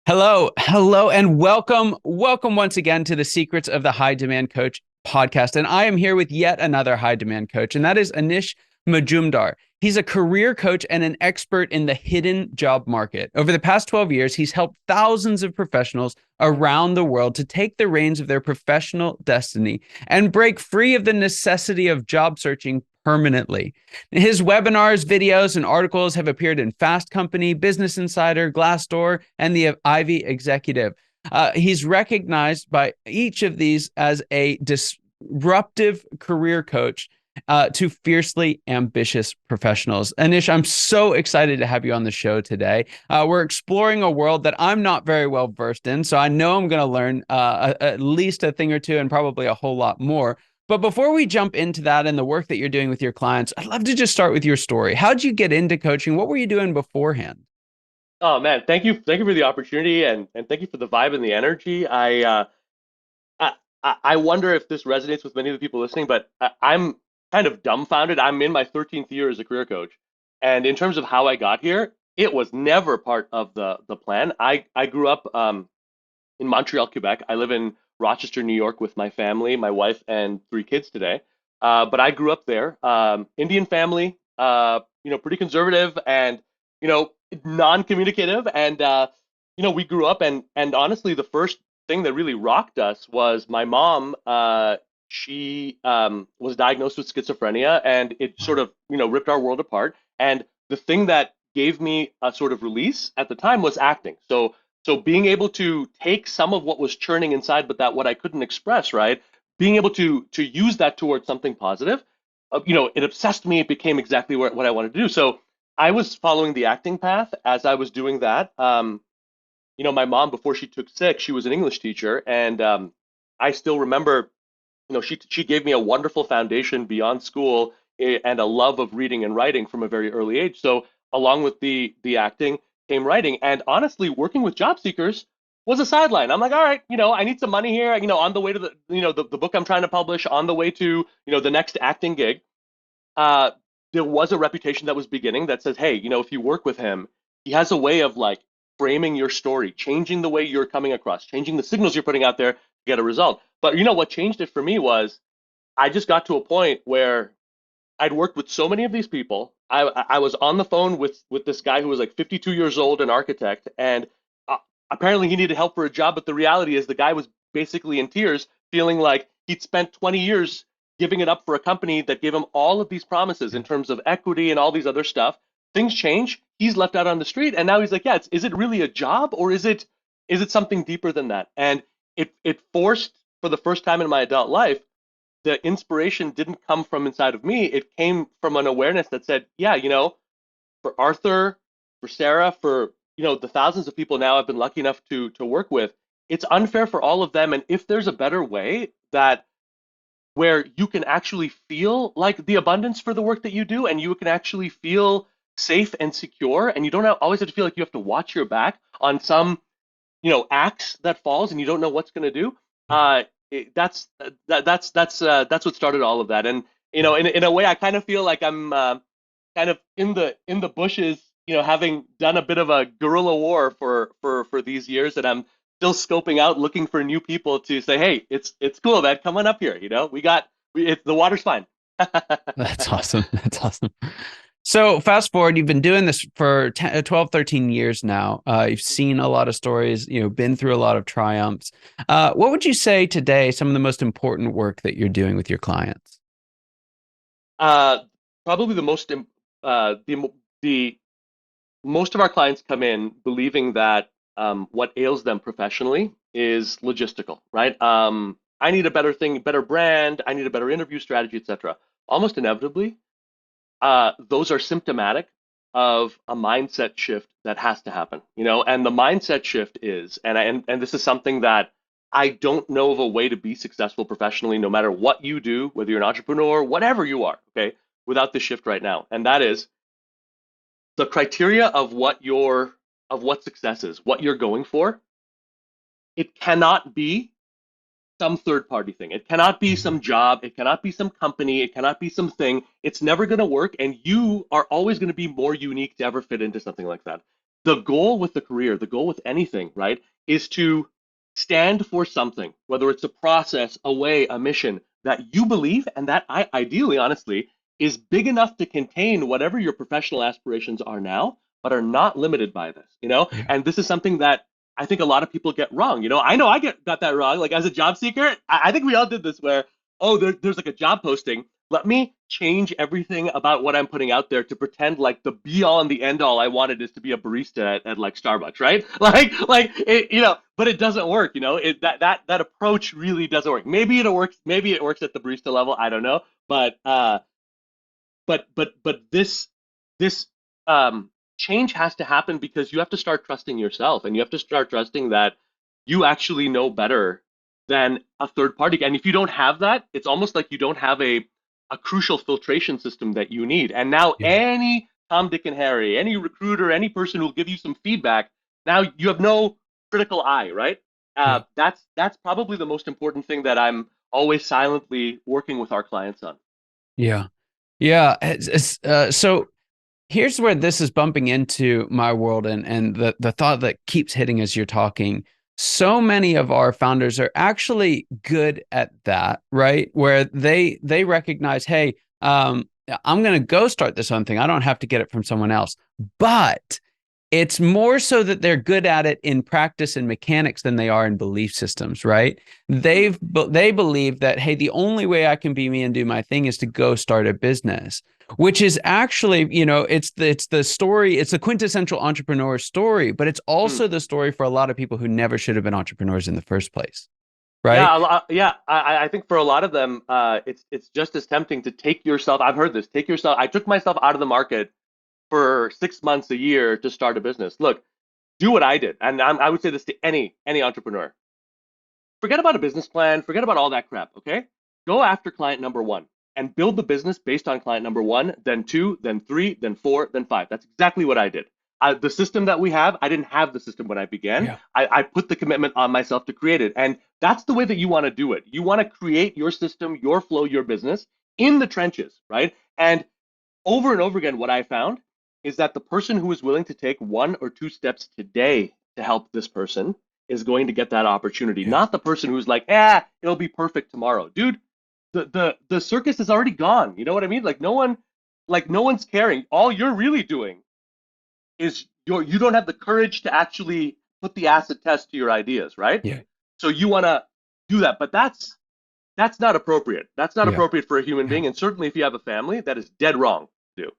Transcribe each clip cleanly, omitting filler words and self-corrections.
Hello, and welcome once again to the Secrets of the High Demand Coach podcast. And I am here with yet another high demand coach, and that is Anish Majumdar. He's a career coach and an expert in the hidden job market. Over the past 12 years, he's helped thousands of professionals around the world to take the reins of their professional destiny and break free of the necessity of job searching permanently. His webinars, videos, and articles have appeared in Fast Company, Business Insider, Glassdoor, and the Ivy Executive. He's recognized by each of these as a disruptive career coach to fiercely ambitious professionals. Anish, I'm so excited to have you on the show today. We're exploring a world that I'm not very well versed in, so I know I'm going to learn at least a thing or two and probably a whole lot more. But before we jump into that and the work that you're doing with your clients, I'd love to just start with your story. How'd you get into coaching? What were you doing beforehand? Oh man, thank you for the opportunity and thank you for the vibe and the energy. I I wonder if this resonates with many of the people listening, but I'm kind of dumbfounded. I'm in my 13th year as a career coach, and in terms of how I got here, it was never part of the plan. I grew up in Montreal, Quebec. I live in Rochester, New York, with my family, my wife, and three kids today. But I grew up there, Indian family, pretty conservative and you know non-communicative, and we grew up and honestly, the first thing that really rocked us was my mom. She was diagnosed with schizophrenia, and it sort of ripped our world apart. And the thing that gave me a sort of release at the time was acting. So being able to take some of what was churning inside, but that what I couldn't express, right? Being able to use that towards something positive, it obsessed me. It became exactly what I wanted to do. So I was following the acting path as I was doing that. My mom, before she took sick, she was an English teacher, and I still remember, she gave me a wonderful foundation beyond school, and a love of reading and writing from a very early age. So along with the acting came writing, and honestly, working with job seekers was a sideline. I'm like, all right, I need some money here, on the way to the book I'm trying to publish, on the way to the next acting gig. uh, there was a reputation that was beginning that says, hey, if you work with him, he has a way of like framing your story, changing the way you're coming across, changing the signals you're putting out there to get a result. But what changed it for me was I just got to a point where I'd worked with so many of these people. I was on the phone with this guy who was like 52 years old, an architect, and apparently he needed help for a job. But the reality is the guy was basically in tears, feeling like he'd spent 20 years giving it up for a company that gave him all of these promises in terms of equity and all these other stuff. Things change. He's left out on the street, and now he's like, yeah, is it really a job, or is it something deeper than that? And it forced, for the first time in my adult life, the inspiration didn't come from inside of me. It came from an awareness that said, yeah, for Arthur, for Sarah, for the thousands of people now I've been lucky enough to work with, it's unfair for all of them. And if there's a better way that where you can actually feel like the abundance for the work that you do, and you can actually feel safe and secure, and you don't always have to feel like you have to watch your back on some axe that falls and you don't know what's going to do. That's what started all of that. And in a way, I kind of feel like I'm kind of in the bushes, having done a bit of a guerrilla war for these years, and I'm still scoping out, looking for new people to say, hey, it's cool, man, come on up here. The water's fine. That's awesome. That's awesome. So fast forward, you've been doing this for 10, 12, 13 years now. You've seen a lot of stories, been through a lot of triumphs. What would you say today, some of the most important work that you're doing with your clients? uh, Probably the most of our clients come in believing that what ails them professionally is logistical, right? I need a better brand, I need a better interview strategy, etc. Almost inevitably, those are symptomatic of a mindset shift that has to happen, and the mindset shift is, and this is something that I don't know of a way to be successful professionally, no matter what you do, whether you're an entrepreneur, whatever you are, okay, without this shift right now. And that is the criteria of what success is, what you're going for. It cannot be some third party thing. It cannot be some job. It cannot be some company. It cannot be something. It's never going to work. And you are always going to be more unique to ever fit into something like that. the goal with the career, the goal with anything, right, is to stand for something, whether it's a process, a way, a mission that you believe, and that ideally, honestly, is big enough to contain whatever your professional aspirations are now, but are not limited by this, Yeah. And this is something that I think a lot of people get wrong. I know got that wrong. Like as a job seeker, I think we all did this where, oh, there's like a job posting. Let me change everything about what I'm putting out there to pretend like the be all and the end all I wanted is to be a barista at like Starbucks, right? Like it, but it doesn't work, that approach really doesn't work. Maybe it works at the barista level, I don't know. But this change has to happen because you have to start trusting yourself, and you have to start trusting that you actually know better than a third party. And if you don't have that, it's almost like you don't have a crucial filtration system that you need. And now Yeah. any Tom, Dick, and Harry, any recruiter, any person who will give you some feedback, now you have no critical eye, right? Yeah. That's probably the most important thing that I'm always silently working with our clients on. Yeah. Yeah. So here's where this is bumping into my world, and the thought that keeps hitting as you're talking. So many of our founders are actually good at that, right? Where they recognize, hey, I'm going to go start this own thing. I don't have to get it from someone else. But it's more so that they're good at it in practice and mechanics than they are in belief systems, right? They believe that, hey, the only way I can be me and do my thing is to go start a business, which is actually, it's the story, it's the quintessential entrepreneur story, but it's Hmm. also the story for a lot of people who never should have been entrepreneurs in the first place, right? Yeah. I think for a lot of them, it's just as tempting to take yourself. I've heard this. Take yourself. I took myself out of the market for 6 months, a year to start a business. Look, do what I did, and I would say this to any entrepreneur. Forget about a business plan. Forget about all that crap. Okay, go after client number one and build the business based on client number one, then two, then three, then four, then five. That's exactly what I did. The system that we have, I didn't have the system when I began. Yeah. I put the commitment on myself to create it. And that's the way that you want to do it. You want to create your system, your flow, your business in the trenches, right? And over and over again, what I found is that the person who is willing to take one or two steps today to help this person is going to get that opportunity, Yeah. not the person who's like, it'll be perfect tomorrow. Dude, the circus is already gone. You know what I mean? No one's caring. All you're really doing is you don't have the courage to actually put the acid test to your ideas, right? Yeah. So you want to do that, but that's not appropriate. That's not Yeah. appropriate for a human Yeah. being, and certainly if you have a family, that is dead wrong to do.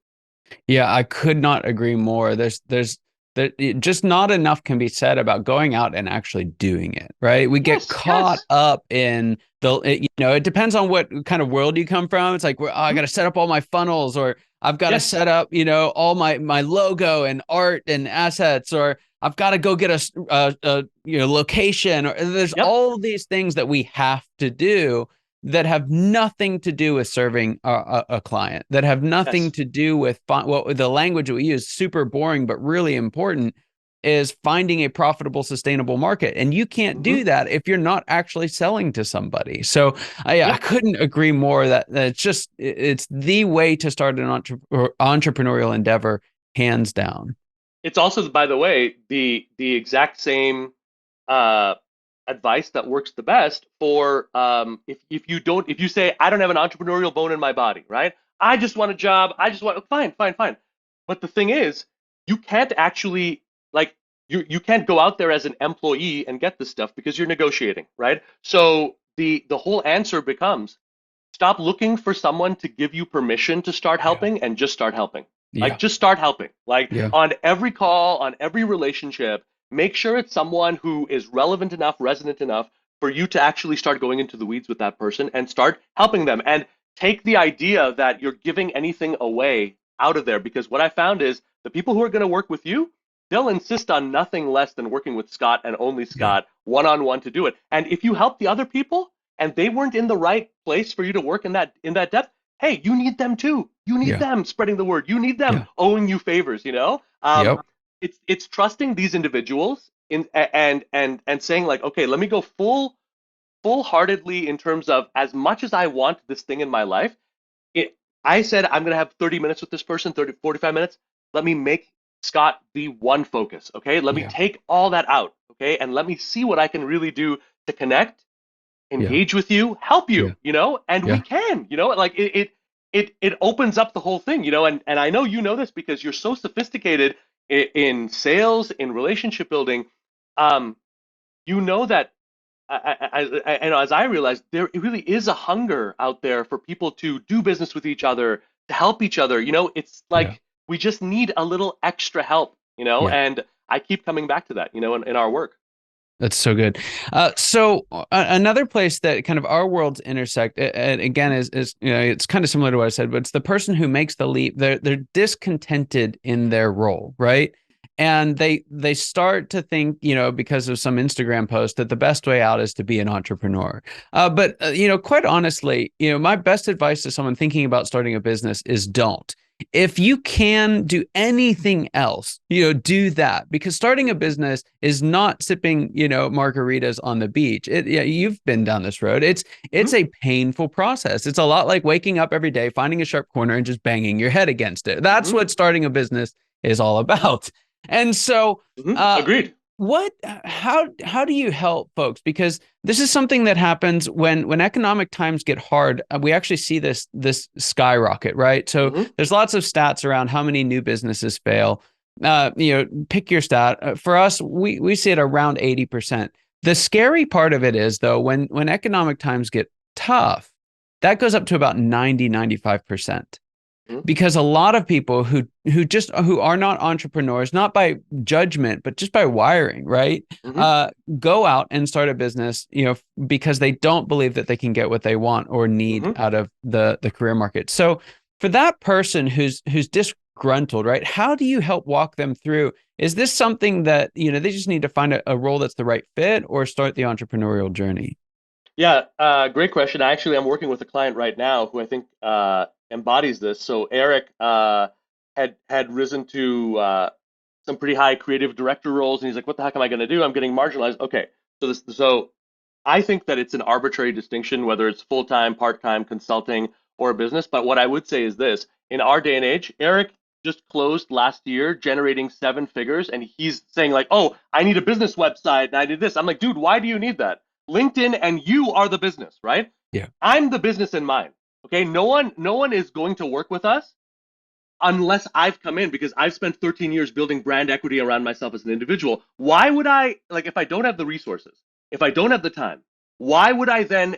Yeah, I could not agree more. Just not enough can be said about going out and actually doing it, right? We get Yes, caught yes. up in it depends on what kind of world you come from. It's like, well, I got to set up all my funnels, or I've got to Yes, set up, all my logo and art and assets, or I've got to go get a location, or there's yep, all these things that we have to do that have nothing to do with serving a client, that have nothing yes. to do with what the language that we use, super boring, but really important, is finding a profitable, sustainable market. And you can't Hmm. do that if you're not actually selling to somebody. So I Yep. couldn't agree more that it's the way to start an entrepreneurial endeavor, hands down. It's also, by the way, the exact same uh, advice that works the best for if you say I don't have an entrepreneurial bone in my body, right? I just want a job. I just want fine, fine, fine. But the thing is, you can't actually like you can't go out there as an employee and get this stuff because you're negotiating, right? So the whole answer becomes stop looking for someone to give you permission to start Yeah. helping and just start helping. Like Yeah. just start helping. Like Yeah. on every call, on every relationship, make sure it's someone who is relevant enough, resonant enough for you to actually start going into the weeds with that person and start helping them. And take the idea that you're giving anything away out of there, because what I found is the people who are going to work with you, they'll insist on nothing less than working with Scott and only Yeah. Scott one on one to do it. And if you help the other people, and they weren't in the right place for you to work in that depth, hey, you need them too. You need Yeah. them spreading the word. You need them Yeah. owing you favors. Yep. It's trusting these individuals in and saying like, okay, let me go full heartedly in terms of as much as I want this thing in my life. It, I said I'm gonna have 30 minutes with this person, 30 45 minutes. Let me make Scott, the one focus. Okay, let me Yeah. take all that out. Okay, and let me see what I can really do to connect, Yeah. engage with you, help Yeah. you, and we Yeah. can, like it opens up the whole thing, and I know you know this because you're so sophisticated in sales, in relationship building. Um, you know that as I realized, there really is a hunger out there for people to do business with each other, to help each other. It's Yeah. like we just need a little extra help, Yeah. and I keep coming back to that, in our work. That's so good. Another place that kind of our worlds intersect, and again, is it's kind of similar to what I said, but it's the person who makes the leap. They're discontented in their role, right? And they start to think, because of some Instagram post, that the best way out is to be an entrepreneur. But quite honestly, my best advice to someone thinking about starting a business is don't. If you can do anything else, do that, because starting a business is not sipping, margaritas on the beach. Yeah, you've been down this road. It's Mhm. a painful process. It's a lot like waking up every day, finding a sharp corner and just banging your head against it. That's Mhm. what starting a business is all about. And so, Mhm. uh, Agreed. how do you help folks? Because this is something that happens when economic times get hard. We actually see this skyrocket, right? So Mhm. there's lots of stats around how many new businesses fail. Pick your stat. For us, we see it around 80%. The scary part of it is, though, when economic times get tough, that goes up to about 95%, Mhm. because a lot of people who are not entrepreneurs, not by judgment but just by wiring, right, Mhm. go out and start a business, because they don't believe that they can get what they want or need Mhm. out of the career market. So for that person who's disgruntled, right, how do you help walk them through? Is this something that they just need to find a role that's the right fit, or start the entrepreneurial journey? Yeah, great question. I'm working with a client right now who I think embodies this. So Eric had risen to some pretty high creative director roles, and he's like, "What the heck am I going to do? I'm getting marginalized." Okay, so I think that it's an arbitrary distinction whether it's full time, part time, consulting, or a business. But what I would say is this: in our day and age, Eric just closed last year, generating 7 figures, and he's saying like, "Oh, I need a business website, and I did this." I'm like, "Dude, why do you need that? LinkedIn and you are the business, right? Yeah. I'm the business in mind. Okay, no one is going to work with us unless I've come in because I've spent 13 years building brand equity around myself as an individual. Why would I, like, if I don't have the resources, if I don't have the time, why would I then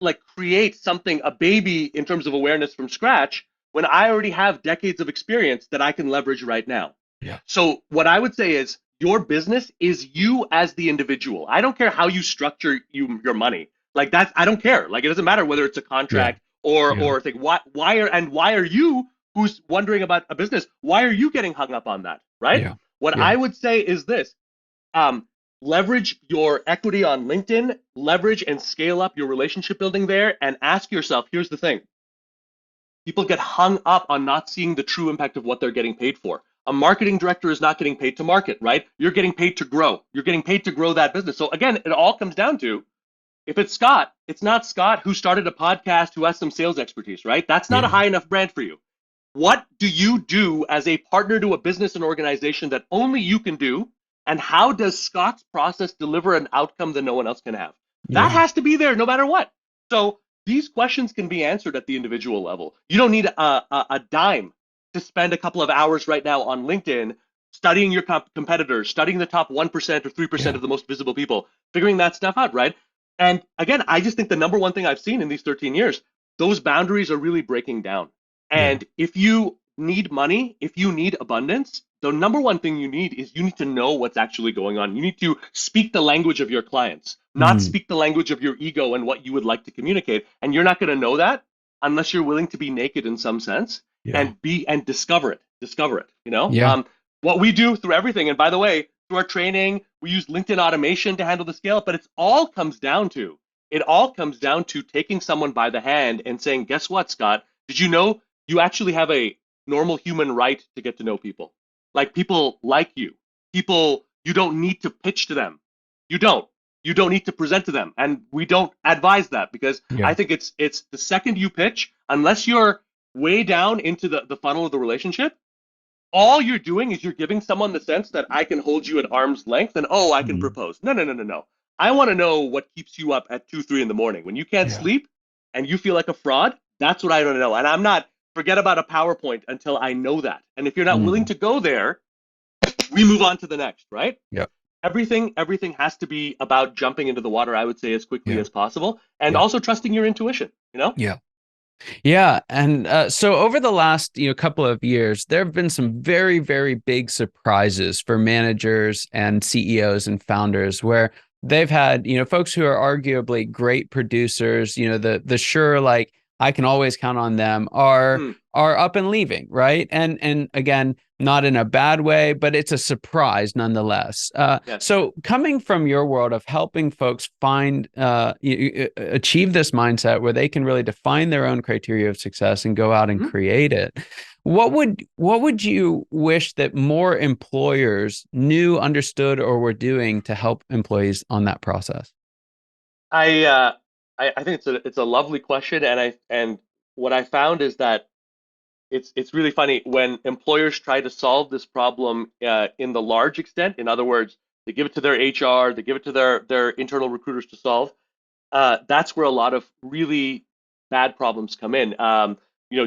like create something, a baby in terms of awareness from scratch when I already have decades of experience that I can leverage right now? Yeah. So what I would say is your business is you as the individual. I don't care how you structure your money. Like that's I don't care. Like it doesn't matter whether it's a Yeah. contract or Yeah. or thing. Why are you who's wondering about a business, why are you getting hung up on that? Right? Yeah. What Yeah. I would say is this: um, leverage your equity on LinkedIn, leverage and scale up your relationship building there, and ask yourself. Here's the thing: people get hung up on not seeing the true impact of what they're getting paid for. A marketing director is not getting paid to market, right? You're getting paid to grow. You're getting paid to grow that business. So again, it all comes down to if it's Scott, it's not Scott who started a podcast who has some sales expertise, right? That's not a Yeah. high enough brand for you. What do you do as a partner to a business and organization that only you can do? And how does Scott's process deliver an outcome that no one else can have? That Yeah. has to be there no matter what. So these questions can be answered at the individual level. You don't need a dime to spend a couple of hours right now on LinkedIn studying your competitors, studying the top 1% or 3% Yeah. of the most visible people, figuring that stuff out, right? And again, I just think the number one thing I've seen in these 13 years, those boundaries are really breaking down. Yeah. And if you need money, if you need abundance, the number one thing you need is you need to know what's actually going on. You need to speak the language of your clients, not Mm. speak the language of your ego and what you would like to communicate. And you're not going to know that unless you're willing to be naked in some sense Yeah. and discover it. Discover it. Yeah. What we do through everything, and by the way, through our training, we use LinkedIn automation to handle the scale, but it all comes down to taking someone by the hand and saying, guess what, Scott? Did you know you actually have a normal human right to get to know people? Like people like you. People you don't need to pitch to them. You don't. You don't need to present to them. And we don't advise that because I Yeah. think it's the second you pitch, unless you're way down into the funnel of the relationship, all you're doing is you're giving someone the sense that I can hold you at arm's length and, oh, I can Mhm. propose. No, no, no, no, no. I want to know what keeps you up at 2, 3 in the morning. When you can't Yeah. sleep and you feel like a fraud, that's what I don't know. And I'm not, forget about a PowerPoint until I know that. And if you're not willing Mhm. to go there, we move on to the next, right? Yeah. Everything has to be about jumping into the water, I would say, as quickly Yeah. as possible, and Yeah. also trusting your intuition, you know? Yeah. Yeah, and so over the last couple of years, there have been some very, very big surprises for managers and CEOs and founders where they've had folks who are arguably great producers, the sure like I can always count on them Hmm. are up and leaving, right? And again, not in a bad way, but it's a surprise nonetheless. Yes. So coming from your world of helping folks find, achieve this mindset where they can really define their own criteria of success and go out and Mhm. create it, what would you wish that more employers knew, understood, or were doing to help employees on that process? I, uh, I think it's a lovely question, and what I found is that it's really funny when employers try to solve this problem in the large extent. In other words, they give it to their HR, they give it to their internal recruiters to solve. That's where a lot of really bad problems come in.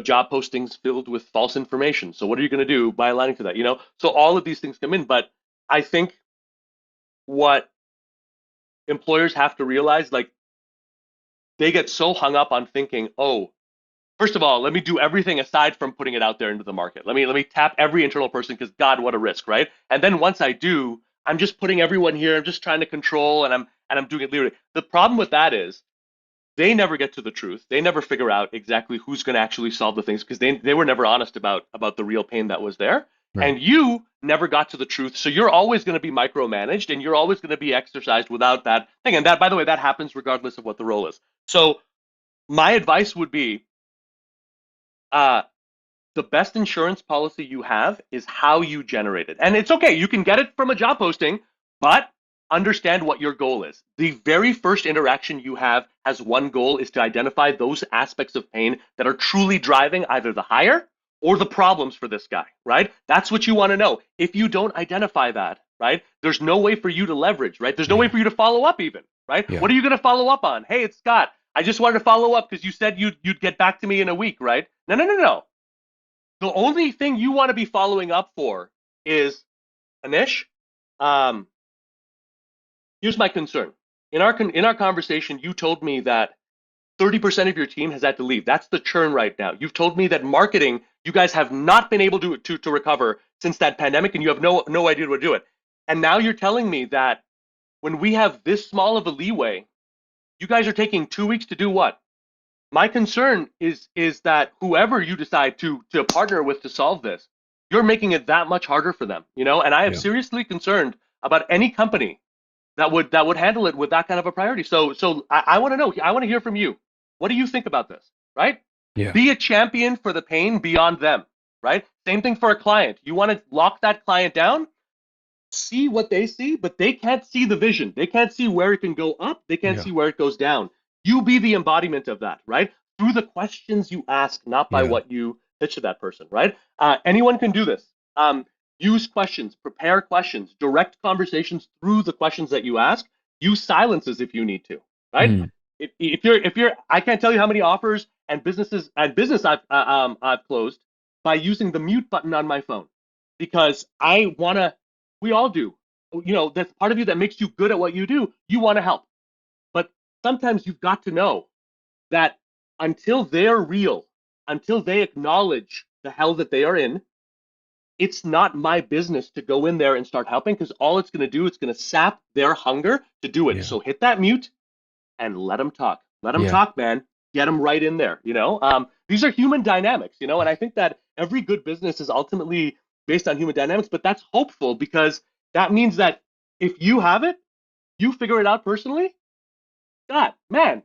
Job postings filled with false information. So what are you going to do by aligning to that? So all of these things come in. But I think what employers have to realize, like, they get so hung up on thinking, oh, first of all, let me do everything aside from putting it out there into the market. Let me tap every internal person because God, what a risk, right? And then once I do, I'm just putting everyone here. I'm just trying to control, and I'm doing it literally. The problem with that is they never get to the truth. They never figure out exactly who's going to actually solve the things because they were never honest about the real pain that was there. Right. And you never got to the truth. So you're always going to be micromanaged and you're always going to be exercised without that thing. And that, by the way, that happens regardless of what the role is. So my advice would be uh, the best insurance policy you have is how you generate it. And it's okay, you can get it from a job posting, but understand what your goal is. The very first interaction you have has one goal is to identify those aspects of pain that are truly driving either the hire or the problems for this guy, right? That's what you want to know. If you don't identify that, right, there's no way for you to leverage, right? There's no way Yeah. for you to follow up even, right? Yeah. What are you going to follow up on? Hey, it's Scott. I just wanted to follow up because you said you'd get back to me in a week, right? No, no, no, no. The only thing you want to be following up for is, Anish, um, here's my concern. In our conversation, you told me that 30% of your team has had to leave. That's the churn right now. You've told me that marketing, you guys have not been able to recover since that pandemic, and you have no idea what to do it. And now you're telling me that when we have this small of a leeway, you guys are taking 2 weeks to do what? My concern is that whoever you decide to partner with to solve this, you're making it that much harder for them, And I am Yeah. seriously concerned about any company that would handle it with that kind of a priority. So I want to know. I want to hear from you. What do you think about this? Right? Yeah. Be a champion for the pain beyond them. Right? Same thing for a client. You want to lock that client down, see what they see, but they can't see the vision. They can't see where it can go up. They can't Yeah. see where it goes down. You be the embodiment of that, right? Through the questions you ask, not by Yeah. what you pitch to that person, right? Anyone can do this. Use questions, prepare questions, direct conversations through the questions that you ask. Use silences if you need to, right? Mm. If you're, I can't tell you how many offers and business I've closed by using the mute button on my phone because I want to. We all do. That's part of you that makes you good at what you do. You want to help. But sometimes you've got to know that until they're real, until they acknowledge the hell that they are in, it's not my business to go in there and start helping because all it's going to do, it's going to sap their hunger to do it. Yeah. So hit that mute and let them talk. Let them Yeah. talk, man. Get them right in there. These are human dynamics, and I think that every good business is ultimately based on human dynamics, but that's hopeful because that means that if you have it, you figure it out personally. God, man,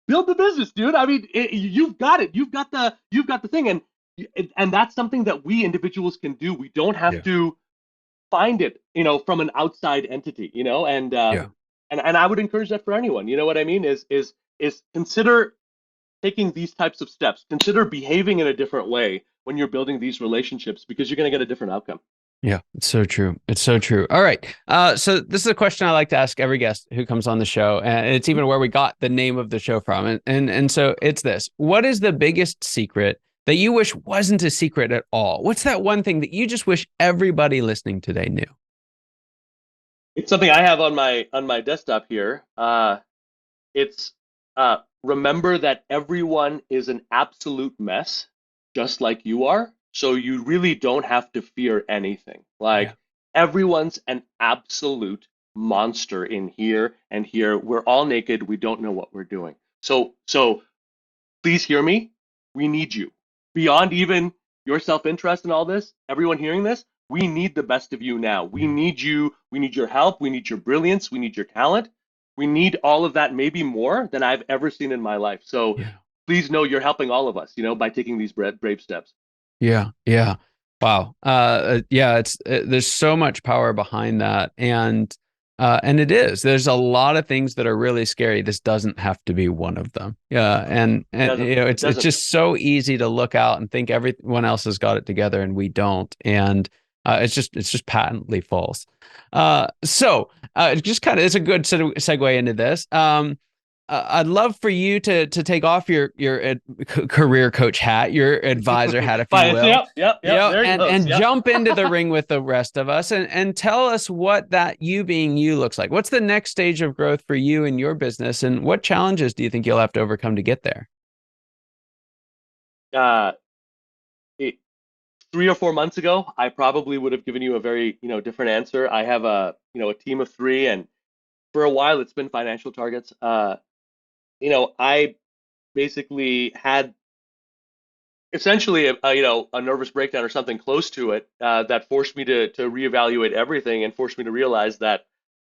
build the business, dude. I mean, you've got it. You've got the thing, and that's something that we individuals can do. We don't have Yeah. to find it, from an outside entity, Yeah. and I would encourage that for anyone. You know what I mean? Is consider taking these types of steps. Consider behaving in a different way when you're building these relationships, because you're going to get a different outcome. Yeah, it's so true. It's so true. All right. So this is a question I like to ask every guest who comes on the show, and it's even where we got the name of the show from. And so it's this: what is the biggest secret that you wish wasn't a secret at all? What's that one thing that you just wish everybody listening today knew? It's something I have on my desktop here. It's remember that everyone is an absolute mess, just like you are. So you really don't have to fear anything. Like, everyone's an absolute monster in here and here. We're all naked. We don't know what we're doing. So please hear me. We need you. Beyond even your self-interest in all this, everyone hearing this, we need the best of you now. We need you. We need your help. We need your brilliance. We need your talent. We need all of that, maybe more than I've ever seen in my life. So please know you're helping all of us, by taking these brave steps. Yeah. Yeah. Wow. Yeah, it's there's so much power behind that. And there's a lot of things that are really scary. This doesn't have to be one of them. Yeah. And it's just so easy to look out and think everyone else has got it together and we don't. And it's just patently false. Just kind of, it's a good segue into this. I'd love for you to take off your career coach hat, your advisor hat, if you will. Yep. And jump into the ring with the rest of us and tell us what that you being you looks like. What's the next stage of growth for you and your business, and what challenges do you think you'll have to overcome to get there? 3 or 4 months ago, I probably would have given you a very different answer. I have a team of 3, and for a while it's been financial targets. I basically had essentially a nervous breakdown or something close to it that forced me to reevaluate everything and forced me to realize that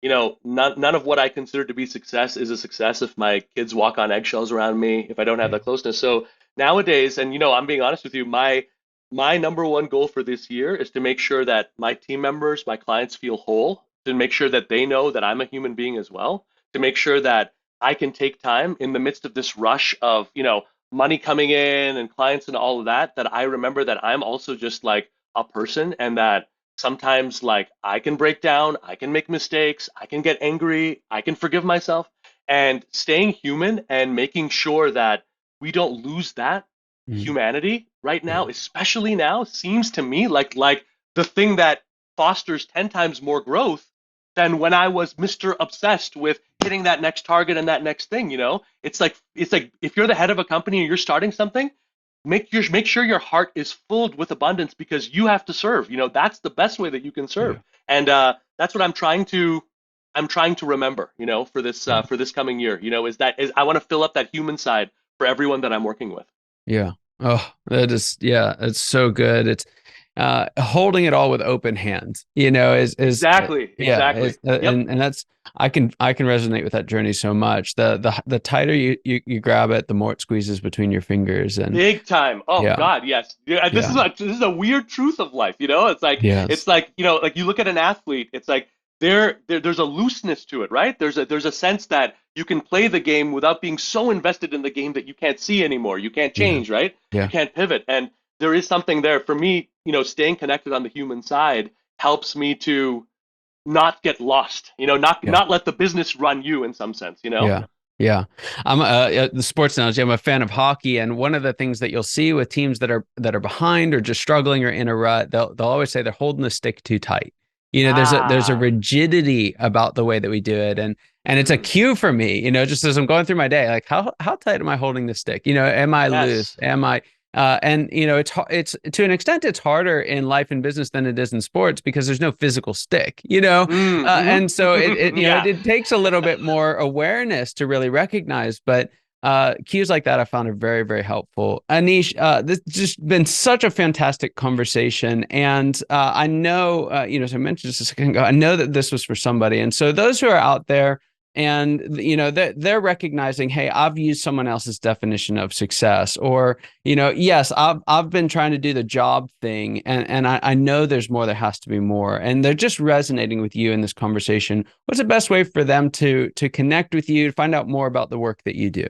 none of what I consider to be success is a success if my kids walk on eggshells around me, if I don't have that closeness. So nowadays, and I'm being honest with you, my number one goal for this year is to make sure that my team members, my clients feel whole, to make sure that they know that I'm a human being as well, to make sure that I can take time in the midst of this rush of, money coming in and clients and all of that, that I remember that I'm also just like a person, and that sometimes like I can break down, I can make mistakes, I can get angry, I can forgive myself, and staying human and making sure that we don't lose that humanity right now, especially now, seems to me like the thing that fosters 10 times more growth than when I was Mr. Obsessed with hitting that next target and that next thing. It's like if you're the head of a company and you're starting something, make sure your heart is filled with abundance, because you have to serve. That's the best way that you can serve. And that's what I'm trying to remember, for this coming year, is I want to fill up that human side for everyone that I'm working with. Yeah. Oh, it's so good. It's holding it all with open hands, is exactly. Yep. And that's, I can resonate with that journey so much. The tighter you grab it, the more it squeezes between your fingers, and big time. Oh God, yes. Yeah, this is a weird truth of life. It's like it's like like you look at an athlete. It's like there's a looseness to it, right? There's a sense that you can play the game without being so invested in the game that you can't see anymore. You can't change, right? Yeah. You can't pivot, and there is something there for me. Staying connected on the human side helps me to not get lost. Not let the business run you in some sense. Yeah. I'm the sports analogy. I'm a fan of hockey, and one of the things that you'll see with teams that are behind or just struggling or in a rut, they'll always say they're holding the stick too tight. There's a rigidity about the way that we do it, and it's a cue for me. Just as I'm going through my day, like how tight am I holding the stick? Am I loose? Am I? And it's to an extent it's harder in life and business than it is in sports, because there's no physical stick, and so it takes a little bit more awareness to really recognize. But cues like that I found are very, very helpful. Anish, this has just been such a fantastic conversation, and I know as I mentioned just a second ago, I know that this was for somebody, and so those who are out there, and they're recognizing, hey, I've used someone else's definition of success, or yes, I've been trying to do the job thing, and I know there's more. There has to be more, and they're just resonating with you in this conversation. What's the best way for them to connect with you, to find out more about the work that you do?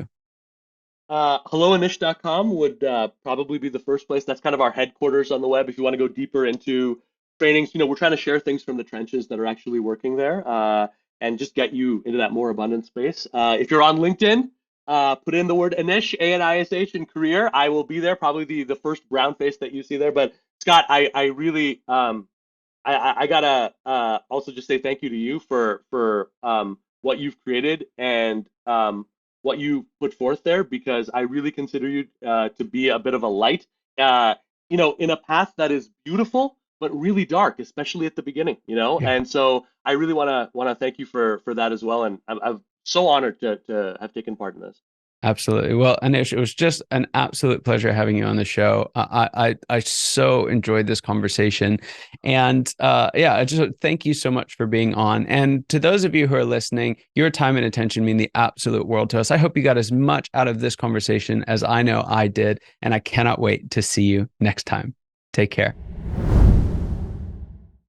helloanish.com would probably be the first place. That's kind of our headquarters on the web. If you want to go deeper into trainings, we're trying to share things from the trenches that are actually working there, and just get you into that more abundant space. If you're on LinkedIn, put in the word Anish, A-N-I-S-H, in career. I will be there, probably the first brown face that you see there. But Scott, I really I gotta also just say thank you to you for what you've created and what you put forth there, because I really consider you to be a bit of a light, in a path that is beautiful but really dark, especially at the beginning. Yeah. And so I really wanna thank you for that as well, and I'm so honored to have taken part in this. Absolutely. Well, Anish, it was just an absolute pleasure having you on the show. I so enjoyed this conversation, and yeah, I just thank you so much for being on. And to those of you who are listening, your time and attention mean the absolute world to us. I hope you got as much out of this conversation as I know I did, and I cannot wait to see you next time. Take care.